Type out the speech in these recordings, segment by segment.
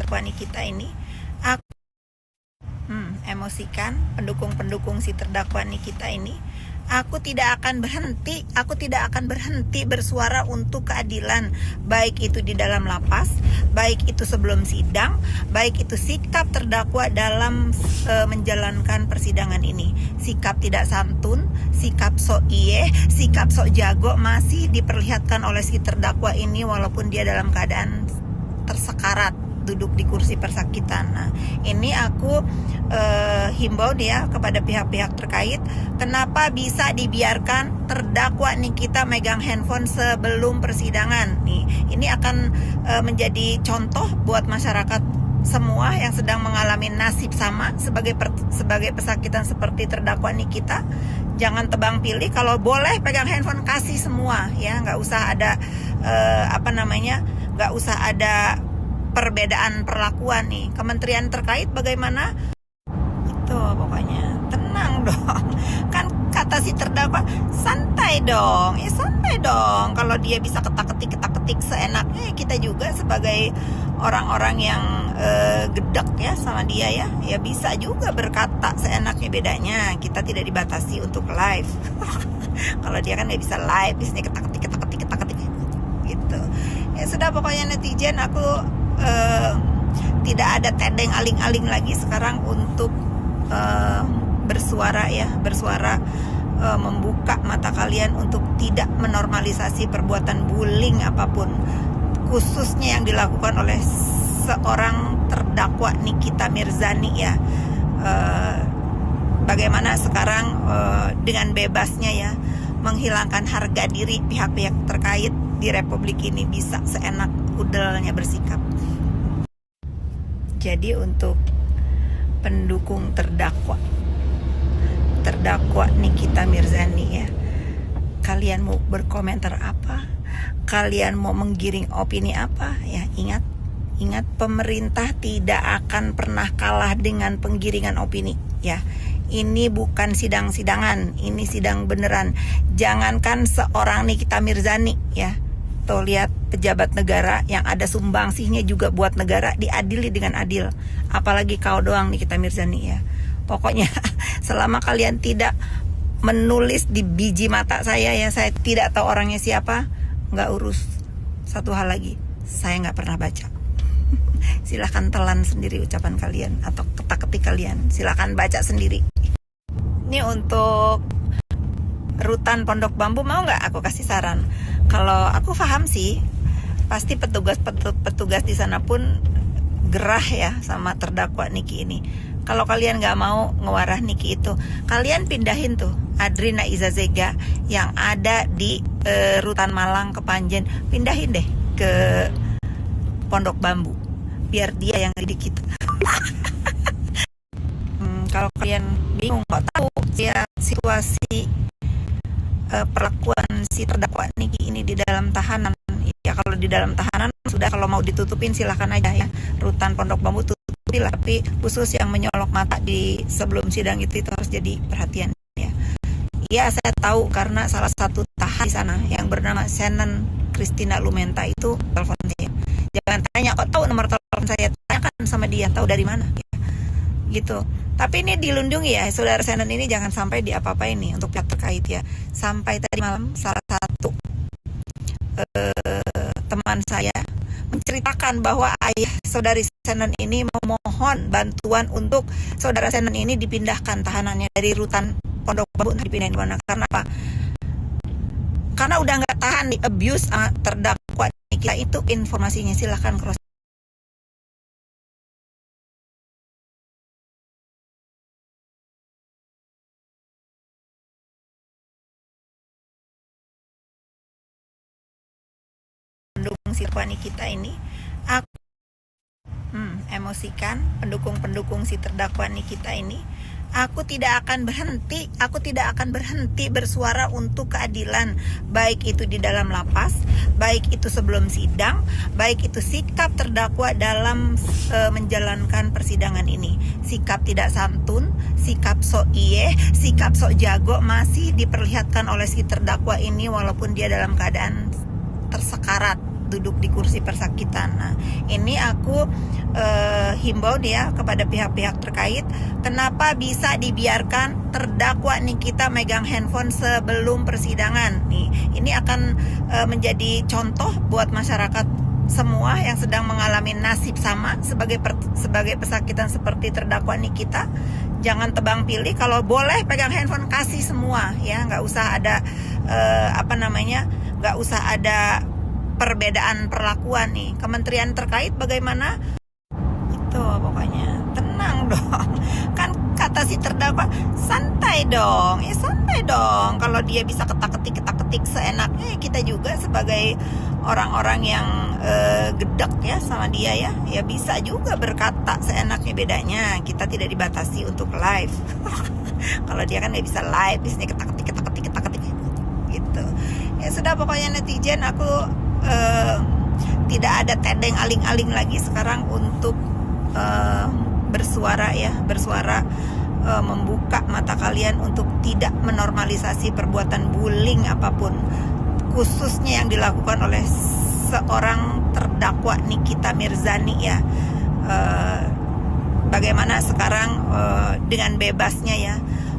terdakwa kita ini, aku emosikan pendukung si terdakwa kita ini. Aku tidak akan berhenti bersuara untuk keadilan, baik itu di dalam lapas, baik itu sebelum sidang, baik itu sikap terdakwa dalam menjalankan persidangan ini. Sikap tidak santun, sikap sok sikap sok jago masih diperlihatkan oleh si terdakwa ini walaupun dia dalam keadaan tersekarat, duduk di kursi persakitan. Nah, ini aku himbau dia kepada pihak-pihak terkait, kenapa bisa dibiarkan terdakwa Nikita megang handphone sebelum persidangan. Nih, ini akan menjadi contoh buat masyarakat semua yang sedang mengalami nasib sama sebagai pesakitan seperti terdakwa Nikita. Jangan tebang pilih, kalau boleh pegang handphone kasih semua ya, nggak usah ada nggak usah ada perbedaan perlakuan nih. Kementerian terkait bagaimana? Itu pokoknya tenang dong. Kan kata si terdakwa, santai dong. Ya santai dong. Kalau dia bisa ketak-ketik seenaknya, ya kita juga sebagai orang-orang yang gedek ya sama dia ya. Ya bisa juga berkata seenaknya, bedanya kita tidak dibatasi untuk live. Kalau dia kan nggak bisa live, bisanya ketak-ketik gitu. Ya sudah, pokoknya netizen, aku tidak ada tedeng aling-aling lagi sekarang untuk bersuara membuka mata kalian untuk tidak menormalisasi perbuatan bullying apapun, khususnya yang dilakukan oleh seorang terdakwa Nikita Mirzani ya. Bagaimana sekarang dengan bebasnya ya menghilangkan harga diri pihak-pihak terkait di Republik ini, bisa seenak udelnya bersikap. Jadi untuk pendukung terdakwa Nikita Mirzani ya, kalian mau berkomentar apa? Kalian mau menggiring opini apa? Ya ingat pemerintah tidak akan pernah kalah dengan penggiringan opini ya. Ini bukan sidang-sidangan, ini sidang beneran. Jangankan seorang Nikita Mirzani ya, tuh lihat pejabat negara yang ada sumbangsihnya juga buat negara diadili dengan adil. Apalagi kau doang Nikita Mirzani ya. Pokoknya selama kalian tidak menulis di biji mata saya ya, saya tidak tahu orangnya siapa, nggak urus. Satu hal lagi, saya nggak pernah baca. Silahkan telan sendiri ucapan kalian atau ketak-ketik kalian, silahkan baca sendiri. Ini untuk Rutan Pondok Bambu, mau nggak aku kasih saran? Kalau aku paham sih, pasti petugas di sana pun gerah ya sama terdakwa Niki ini. Kalau kalian nggak mau ngewarah Niki itu, kalian pindahin tuh Adrina Izazega yang ada di Rutan Malang Kepanjen, pindahin deh ke Pondok Bambu, biar dia yang didik kita. Kalau kalian bingung, nggak tahu ya situasi perlakuan si terdakwa Niki ini di dalam tahanan ya, kalau di dalam tahanan sudah, kalau mau ditutupin silahkan aja ya, Rutan Pondok Bambu tutupi lah, tapi khusus yang menyolok mata di sebelum sidang itu harus jadi perhatian ya. Ya saya tahu karena salah satu tahan di sana yang bernama Shannon Christina Lumenta itu telepon saya. Jangan tanya kok tahu nomor telepon saya, tanyakan sama dia tahu dari mana ya. Gitu. Tapi ini dilindungi ya, saudara Shannon ini jangan sampai diapa-apain nih untuk pihak terkait ya. Sampai tadi malam salah satu teman saya menceritakan bahwa ayah saudari Shannon ini memohon bantuan untuk saudara Shannon ini dipindahkan tahanannya dari Rutan Pondok Bambu, dipindahin mana? Karena apa? Karena udah nggak tahan di abuse terdakwa Nikita itu. Informasinya silahkan cross pendukung si terdakwa Nikita ini. Aku emosikan pendukung si terdakwa Nikita ini. Aku tidak akan berhenti bersuara untuk keadilan, baik itu di dalam lapas, baik itu sebelum sidang, baik itu sikap terdakwa dalam menjalankan persidangan ini. Sikap tidak santun, sikap sok sikap sok jago masih diperlihatkan oleh si terdakwa ini walaupun dia dalam keadaan tersekarat, duduk di kursi persakitan. Nah, ini aku himbau dia kepada pihak-pihak terkait, kenapa bisa dibiarkan terdakwa Nikita megang handphone sebelum persidangan. Ini akan menjadi contoh buat masyarakat semua yang sedang mengalami nasib sama sebagai pesakitan seperti terdakwa Nikita. Jangan tebang pilih, kalau boleh pegang handphone kasih semua ya, nggak usah ada nggak usah ada perbedaan perlakuan nih. Kementerian terkait bagaimana? Itu pokoknya tenang dong. Kan kata si terdakwa, santai dong. Ya santai dong. Kalau dia bisa ketak-ketik seenaknya, ya kita juga sebagai orang-orang yang gedek ya sama dia ya bisa juga berkata seenaknya. Bedanya kita tidak dibatasi untuk live. Kalau dia kan nggak bisa live, bisanya ketak-ketik gitu. Ya sudah, pokoknya netizen, aku tidak ada tedeng aling-aling lagi sekarang untuk bersuara membuka mata kalian untuk tidak menormalisasi perbuatan bullying apapun, khususnya yang dilakukan oleh seorang terdakwa Nikita Mirzani ya. Bagaimana sekarang dengan bebasnya ya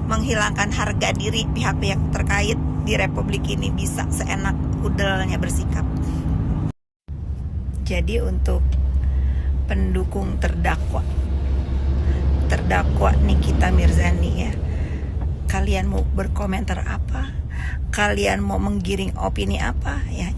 menghilangkan harga diri pihak-pihak terkait di Republik ini, bisa seenak udelnya bersikap. Jadi untuk pendukung terdakwa Nikita Mirzani ya, kalian mau berkomentar apa? Kalian mau menggiring opini apa? Ya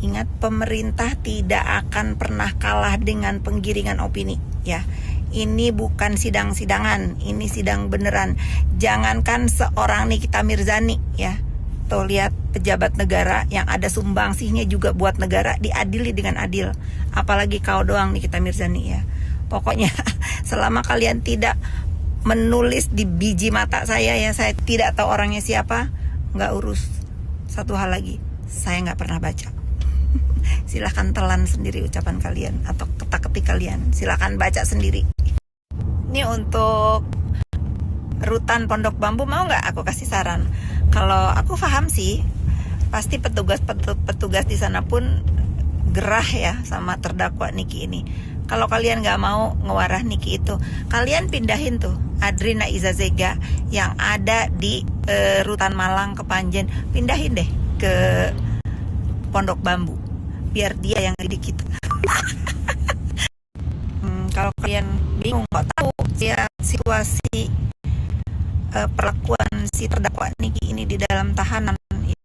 ingat pemerintah tidak akan pernah kalah dengan penggiringan opini ya. Ini bukan sidang-sidangan, ini sidang beneran. Jangankan seorang Nikita Mirzani ya, tuh lihat pejabat negara yang ada sumbangsihnya juga buat negara diadili dengan adil. Apalagi kau doang Nikita Mirzani ya. Pokoknya selama kalian tidak menulis di biji mata saya ya, saya tidak tahu orangnya siapa, nggak urus. Satu hal lagi, saya nggak pernah baca. Silahkan telan sendiri ucapan kalian atau ketak-ketik kalian, silahkan baca sendiri. Ini untuk Rutan Pondok Bambu, mau nggak aku kasih saran? Kalau aku paham sih, pasti petugas di sana pun gerah ya sama terdakwa Niki ini. Kalau kalian nggak mau ngewarah Niki itu, kalian pindahin tuh Adrina Izazega yang ada di Rutan Malang Kepanjen, pindahin deh ke Pondok Bambu, biar dia yang didik kita. Kalau kalian bingung, nggak tahu ya situasi perlakuan si terdakwa Niki ini di dalam tahanan,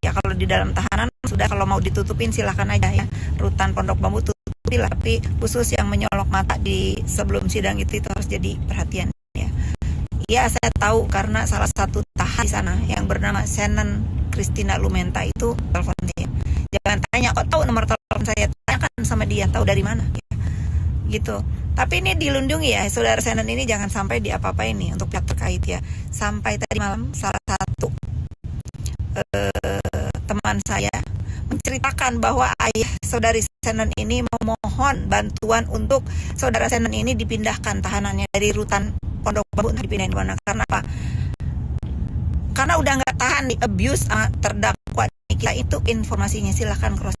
ya kalau di dalam tahanan sudah, kalau mau ditutupin silahkan aja ya, Rutan Pondok Bambu tutupi, tapi khusus yang menyolok mata di sebelum sidang itu harus jadi perhatian ya. Ya saya tahu karena salah satu tahan di sana yang bernama Senen Christina Lumenta itu telepon saya. Jangan tanya kok tahu nomor telepon saya, tanyakan sama dia tahu dari mana ya. Gitu. Tapi ini dilindungi ya, saudara Senen ini jangan sampai diapa-apain nih untuk pihak terkait ya. Sampai tadi malam salah satu teman saya menceritakan bahwa ayah saudari Senen ini memohon bantuan untuk saudara Senen ini dipindahkan tahanannya dari Rutan Pondok Bambu, dipindahin ke mana? Karena apa? Karena udah nggak tahan di abuse terdakwa kita itu. Informasinya silahkan cross